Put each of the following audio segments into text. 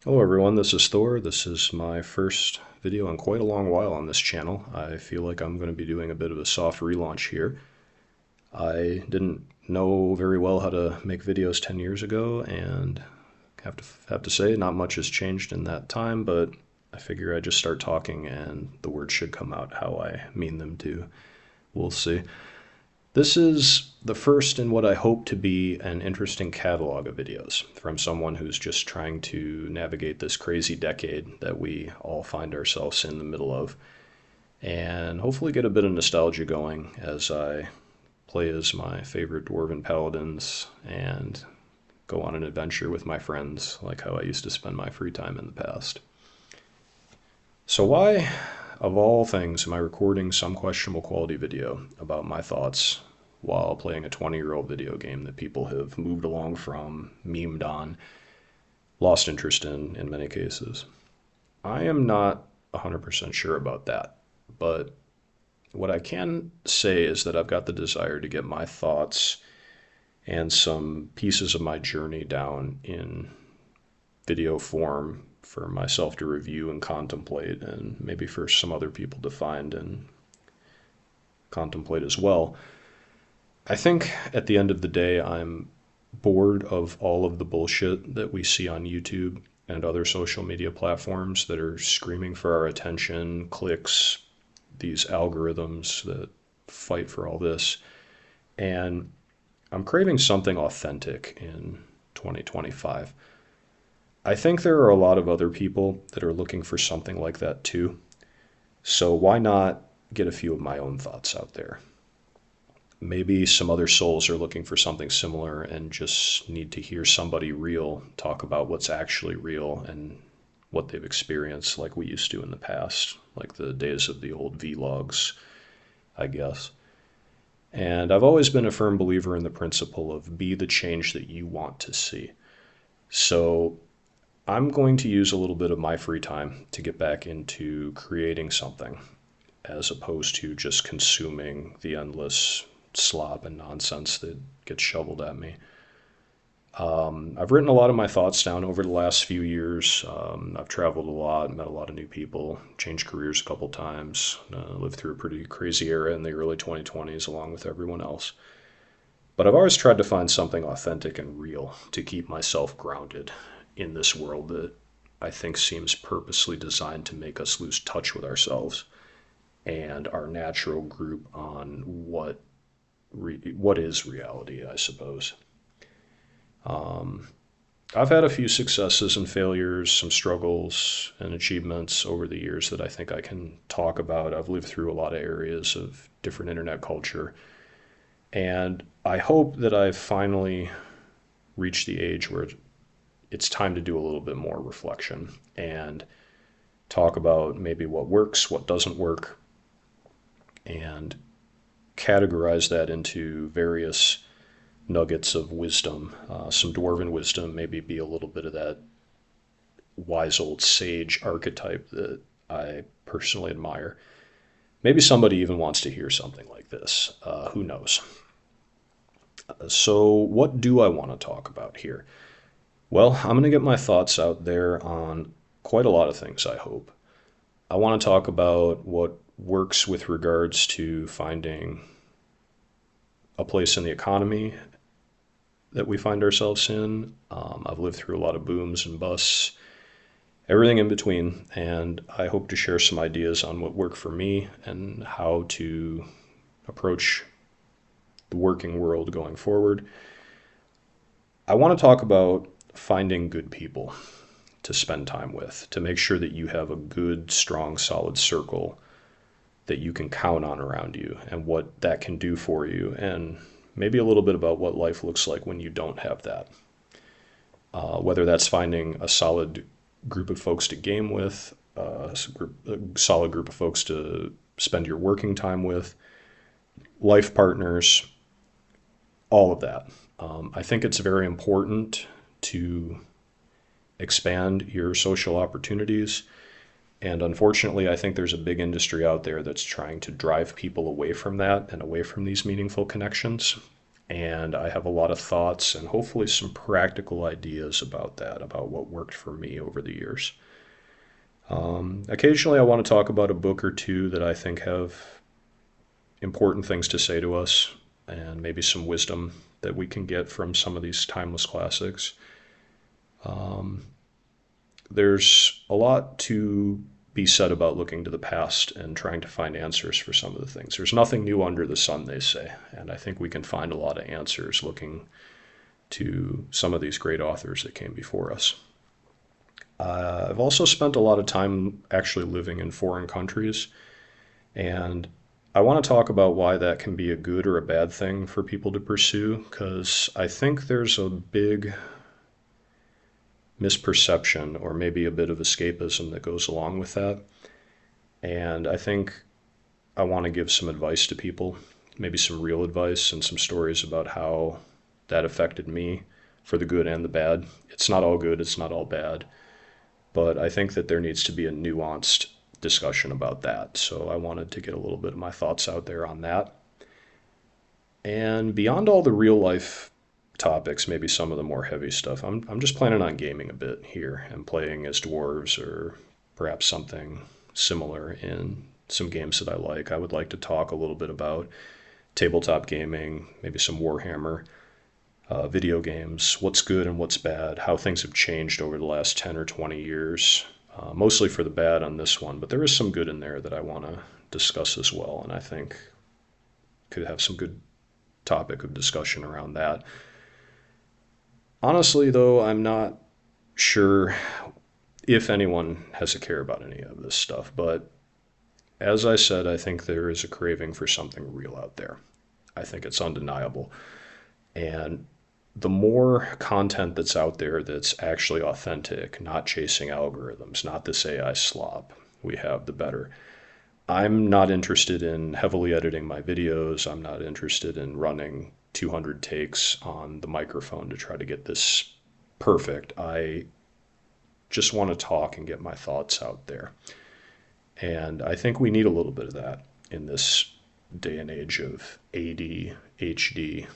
Hello everyone, this is Thor. This is my first video in quite a long while on this channel. I feel like I'm going to be doing a bit of a soft relaunch here. I didn't know very well how to make videos 10 years ago, and have to say not much has changed in that time, but I figure I just start talking and the words should come out how I mean them to. We'll see. This is the first in what I hope to be an interesting catalog of videos from someone who's just trying to navigate this crazy decade that we all find ourselves in the middle of, and hopefully get a bit of nostalgia going as I play as my favorite Dwarven Paladins and go on an adventure with my friends like how I used to spend my free time in the past. So why, of all things, am I recording some questionable quality video about my thoughts while playing a 20-year-old video game that people have moved along from, memed on, lost interest in many cases? I am not 100% sure about that, but what I can say is that I've got the desire to get my thoughts and some pieces of my journey down in video form for myself to review and contemplate, and maybe for some other people to find and contemplate as well. I think at the end of the day, I'm bored of all of the bullshit that we see on YouTube and other social media platforms that are screaming for our attention, clicks, these algorithms that fight for all this. And I'm craving something authentic in 2025. I think there are a lot of other people that are looking for something like that too. So why not get a few of my own thoughts out there? Maybe some other souls are looking for something similar and just need to hear somebody real talk about what's actually real and what they've experienced like we used to in the past, like the days of the old vlogs, I guess. And I've always been a firm believer in the principle of be the change that you want to see. So I'm going to use a little bit of my free time to get back into creating something as opposed to just consuming the endless slop and nonsense that gets shoveled at me. I've written a lot of my thoughts down over the last few years. I've traveled a lot, met a lot of new people, changed careers a couple times, lived through a pretty crazy era in the early 2020s along with everyone else. But I've always tried to find something authentic and real to keep myself grounded in this world that I think seems purposely designed to make us lose touch with ourselves and our natural group on what is reality, I suppose. I've had a few successes and failures, some struggles and achievements over the years that I think I can talk about. I've lived through a lot of areas of different internet culture, and I hope that I've finally reached the age where it's time to do a little bit more reflection and talk about maybe what works, what doesn't work, and categorize that into various nuggets of wisdom, some dwarven wisdom, maybe be a little bit of that wise old sage archetype that I personally admire. Maybe somebody even wants to hear something like this. Who knows? So what do I want to talk about here? Well, I'm going to get my thoughts out there on quite a lot of things, I hope. I want to talk about what works with regards to finding a place in the economy that we find ourselves in. I've lived through a lot of booms and busts, everything in between, and I hope to share some ideas on what worked for me and how to approach the working world going forward. I want to talk about finding good people to spend time with, to make sure that you have a good, strong, solid circle that you can count on around you and what that can do for you, and maybe a little bit about what life looks like when you don't have that. Whether that's finding a solid group of folks to game with, a solid group of folks to spend your working time with, life partners, all of that. I think it's very important to expand your social opportunities. And unfortunately, I think there's a big industry out there that's trying to drive people away from that and away from these meaningful connections. And I have a lot of thoughts and hopefully some practical ideas about that, about what worked for me over the years. Occasionally, I want to talk about a book or two that I think have important things to say to us and maybe some wisdom that we can get from some of these timeless classics. There's a lot to be said about looking to the past and trying to find answers for some of the things. There's nothing new under the sun, they say, and I think we can find a lot of answers looking to some of these great authors that came before us. I've also spent a lot of time actually living in foreign countries, and I want to talk about why that can be a good or a bad thing for people to pursue, because I think there's a big misperception or maybe a bit of escapism that goes along with that. And I think I want to give some advice to people, maybe some real advice and some stories about how that affected me for the good and the bad. It's not all good, it's not all bad, but I think that there needs to be a nuanced discussion about that. So I wanted to get a little bit of my thoughts out there on that. And beyond all the real life topics, maybe some of the more heavy stuff, I'm just planning on gaming a bit here and playing as dwarves or perhaps something similar in some games that I like. I would like to talk a little bit about tabletop gaming, maybe some Warhammer, video games, what's good and what's bad, how things have changed over the last 10 or 20 years, mostly for the bad on this one, but there is some good in there that I want to discuss as well, and I think could have some good topic of discussion around that. Honestly, though, I'm not sure if anyone has a care about any of this stuff, but as I said, I think there is a craving for something real out there. I think it's undeniable. And the more content that's out there that's actually authentic, not chasing algorithms, not this AI slop we have, the better. I'm not interested in heavily editing my videos. I'm not interested in running 200 takes on the microphone to try to get this perfect. I just want to talk and get my thoughts out there. And I think we need a little bit of that in this day and age of ADHD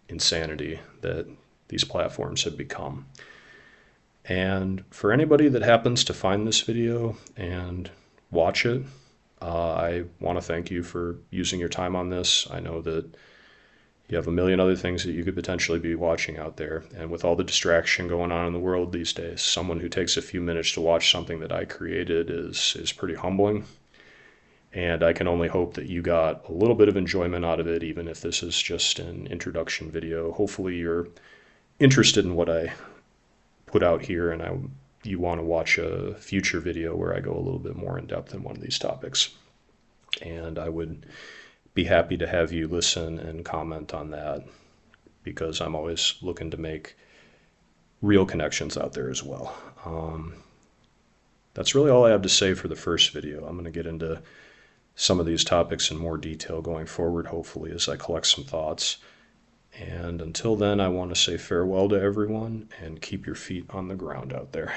insanity that these platforms have become. And for anybody that happens to find this video and watch it, I want to thank you for using your time on this. I know that you have a million other things that you could potentially be watching out there. And with all the distraction going on in the world these days, someone who takes a few minutes to watch something that I created is pretty humbling. And I can only hope that you got a little bit of enjoyment out of it, even if this is just an introduction video. Hopefully you're interested in what I put out here, and you want to watch a future video where I go a little bit more in depth in one of these topics. And I would be happy to have you listen and comment on that, because I'm always looking to make real connections out there as well. That's really all I have to say for the first video. I'm going to get into some of these topics in more detail going forward, hopefully, as I collect some thoughts. And until then, I want to say farewell to everyone and keep your feet on the ground out there.